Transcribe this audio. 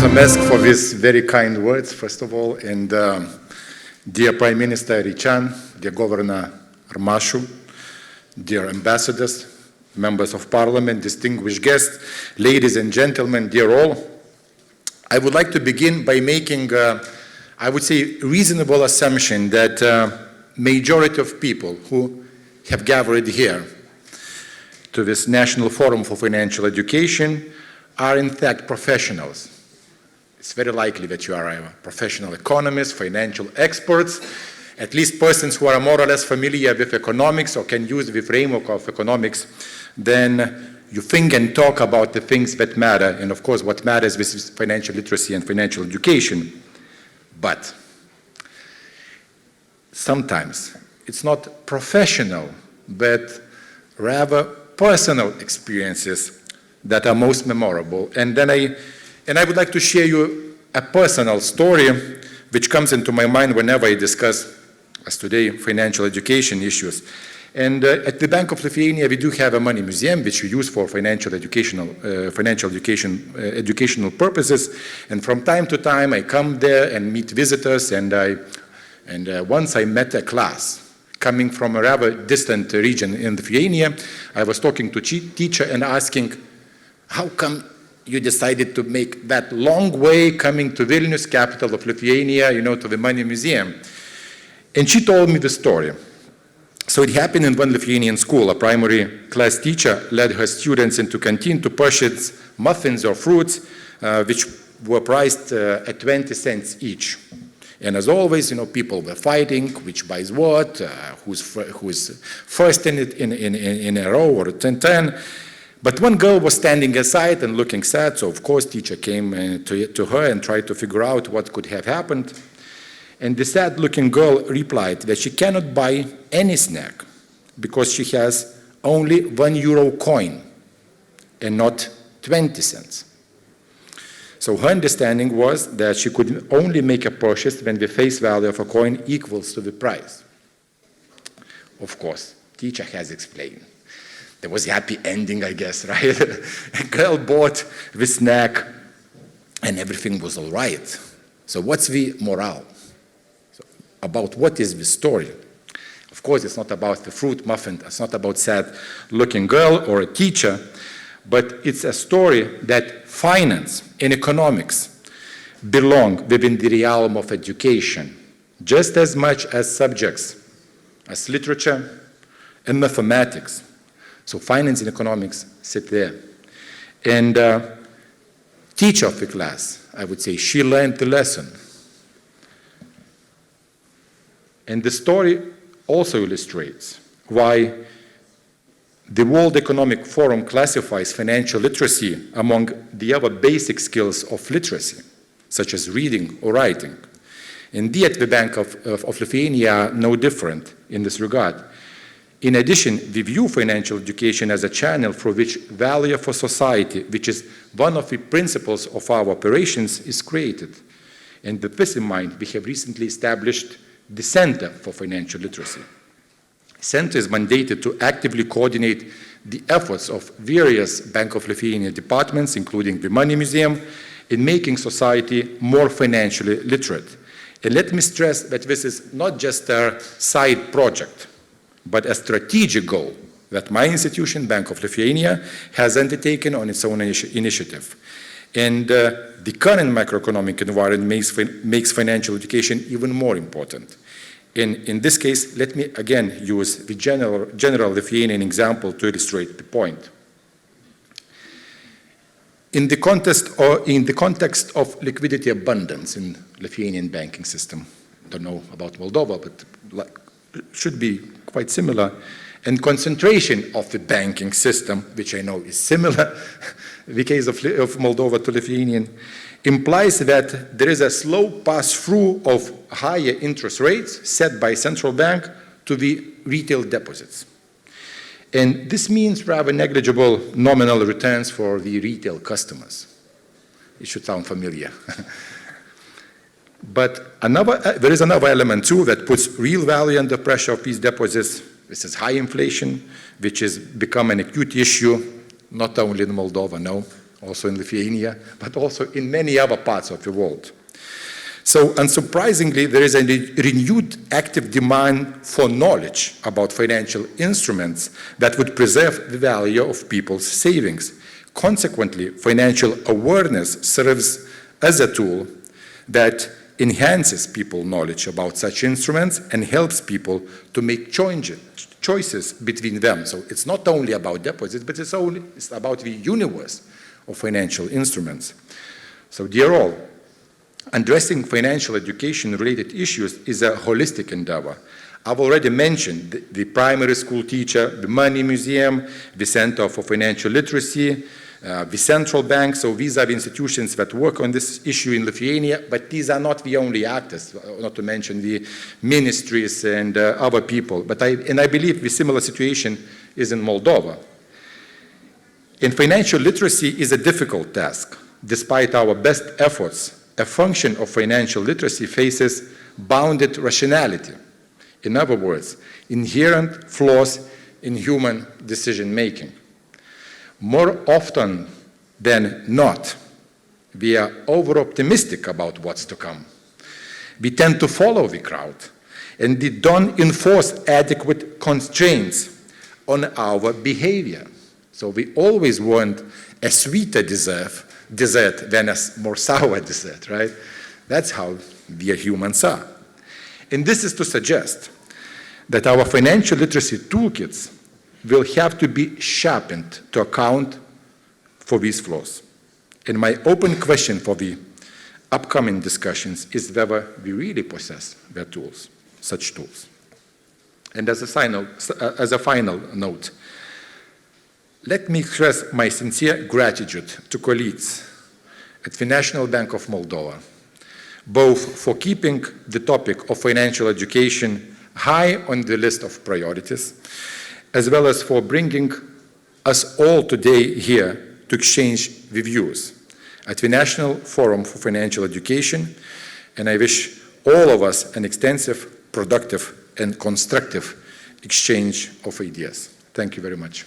mulțumesc for these very kind words, first of all, and dear Prime Minister Richan, dear Governor Armashu, dear ambassadors, members of parliament, distinguished guests, ladies and gentlemen, dear all, I would like to begin by making, I would say, reasonable assumption that majority of people who have gathered here to this National Forum for Financial Education are in fact professionals. It's very likely that you are a professional economist, financial experts, at least persons who are more or less familiar with economics or can use the framework of economics. Then you think and talk about the things that matter, and of course what matters is financial literacy and financial education. But sometimes it's not professional, but rather personal experiences that are most memorable. And I would like to share you a personal story which comes into my mind whenever I discuss, as today, financial education issues. And at the Bank of Lithuania, we do have a money museum which we use for financial educational purposes. And from time to time, I come there and meet visitors. And once I met a class coming from a rather distant region in Lithuania. I was talking to a teacher and asking, how come you decided to make that long way coming to Vilnius, capital of Lithuania, to the Money Museum? And she told me the story. So it happened in one Lithuanian school. A primary class teacher led her students into canteen to purchase muffins or fruits, which were priced at 20 cents each. And as always, people were fighting, which buys what, who's first in a row or 10-10. But one girl was standing aside and looking sad, so of course teacher came to her and tried to figure out what could have happened. And the sad-looking girl replied that she cannot buy any snack because she has only €1 coin and not 20 cents. So her understanding was that she could only make a purchase when the face value of a coin equals to the price. Of course, teacher has explained. There was a happy ending, I guess, right? A girl bought the snack and everything was all right. So what's the morale? So about what is the story? Of course, it's not about the fruit muffin. It's not about sad-looking girl or a teacher. But it's a story that finance and economics belong within the realm of education, just as much as subjects, as literature and mathematics. So finance and economics sit there. And teacher of the class, I would say, she learned the lesson. And the story also illustrates why the World Economic Forum classifies financial literacy among the other basic skills of literacy, such as reading or writing. Indeed, the Bank of Lithuania are no different in this regard. In addition, we view financial education as a channel through which value for society, which is one of the principles of our operations, is created. And with this in mind, we have recently established the Center for Financial Literacy. Center is mandated to actively coordinate the efforts of various Bank of Lithuania departments, including the Money Museum, in making society more financially literate. And let me stress that this is not just a side project, but a strategic goal that my institution, Bank of Lithuania, has undertaken on its own initiative. And the current macroeconomic environment makes financial education even more important. In this case, let me again use the general Lithuanian example to illustrate the point. In the context of liquidity abundance in Lithuanian banking system, don't know about Moldova, but it should be quite similar, and concentration of the banking system, which I know is similar, the case of Moldova to Lithuanian, implies that there is a slow pass-through of higher interest rates set by central bank to the retail deposits. And this means rather negligible nominal returns for the retail customers. It should sound familiar. But there is another element too that puts real value under pressure of these deposits. This is high inflation, which has become an acute issue, not only in Moldova, no, also in Lithuania, but also in many other parts of the world. So, unsurprisingly, there is a renewed active demand for knowledge about financial instruments that would preserve the value of people's savings. Consequently, financial awareness serves as a tool that enhances people's knowledge about such instruments and helps people to make choices between them. So it's not only about deposits, but it's about the universe of financial instruments. So, dear all, addressing financial education-related issues is a holistic endeavor. I've already mentioned the primary school teacher, the money museum, the Center for Financial Literacy, the central bank. So these are the institutions that work on this issue in Lithuania, but these are not the only actors, not to mention the ministries and other people. I believe the similar situation is in Moldova. And financial literacy is a difficult task. Despite our best efforts, a function of financial literacy faces bounded rationality. In other words, inherent flaws in human decision-making. More often than not, we are over-optimistic about what's to come. We tend to follow the crowd, and we don't enforce adequate constraints on our behavior. So we always want a sweeter dessert than a more sour dessert, right? That's how we humans are. And this is to suggest that our financial literacy toolkits will have to be sharpened to account for these flaws. And my open question for the upcoming discussions is whether we really possess their tools, such tools. And as a final note, let me express my sincere gratitude to colleagues at the National Bank of Moldova, both for keeping the topic of financial education high on the list of priorities, as well as for bringing us all today here to exchange the views at the National Forum for Financial Education, and I wish all of us an extensive, productive, and constructive exchange of ideas. Thank you very much.